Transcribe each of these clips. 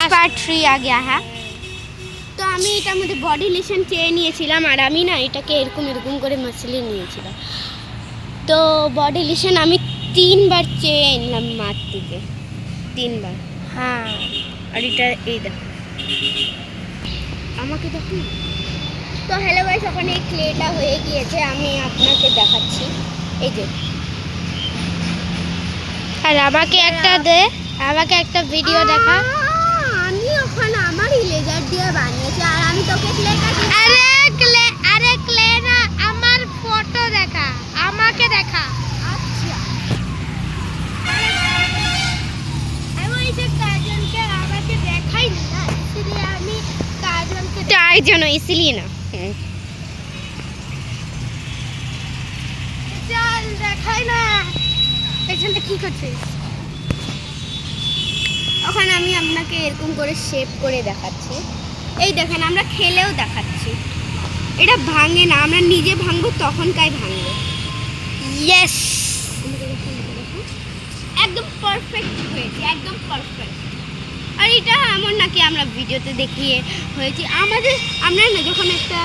Part 3 आ गया है। তো আমি এটার মধ্যে বডি লোশন চেয়ে নিয়েছিলাম আর আমি না এটাকে এরকম এরকম করে মছলে নিয়েছিলাম। তো বডি লোশন আমি 3 বার চেয়ে নিলাম মার থেকে, 3 বার। হ্যাঁ, আর এটা এই দেখো আমাকে দেখো। তো হ্যালো গাইস, ওখানে এই ক্লেটা হয়ে গিয়েছে, আমি আপনাকে দেখাচ্ছি। এই যে, আর আমাকে একটা দে, আমাকে একটা ভিডিও দেখা। আমি ওখানে আমারই লেজার দিয়ে বানিয়েছি আর আমি তোকে ক্লে কাটি। আরে ক্লে না, আমার ফটো দেখা, আমাকে দেখা। আচ্ছা, আমি এই যে কাজলকে আমাকে দেখাই না, इसलिए আমি কাজলকে তাই জানো, इसलिए না। চল দেখাই না, এখানে কি করছিস? ওখানে আমি আপনাকে এরকম করে শেপ করে দেখাচ্ছি। এই দেখেন, আমরা খেলেও দেখাচ্ছি। এটা ভাঙে না, আমরা নিজে ভাঙবো তখনকাই ভাঙবে। ইয়েস, একদম পারফেক্ট হয়েছে, একদম পারফেক্ট। আর এটা এমন নাকি আমরা ভিডিওতে দেখিয়ে হয়েছে। আমরা না যখন একটা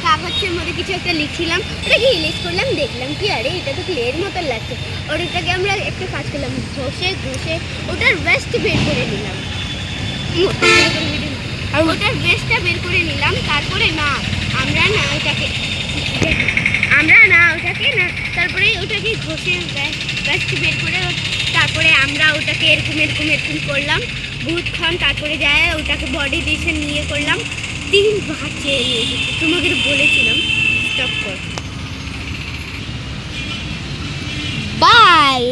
কাগজের মধ্যে কিছু একটা লিখছিলাম, ওটাকে ইলিশ করলাম, দেখলাম কি আরে এটা তো ক্লের মতো লাগছে। আর ওটাকে আমরা একটা কাজ করলাম, ঘষে ওটার ওয়েস্ট বের করে নিলাম, আর ওটার ওয়েস্টটা বের করে নিলাম। তারপরে আমরা না ওটাকে তারপরে ওটাকে ঘষে ওয়েস্ট বের করে তারপরে আমরা ওটাকে এরকম এরকম এরকম করলাম বহুতক্ষণ। তারপরে যায় ওটাকে বডি লোশন নিয়ে করলাম, 3 বার চেয়ে নিয়েছি। তোমাকে বলেছিলাম স্টপ কর। বাই।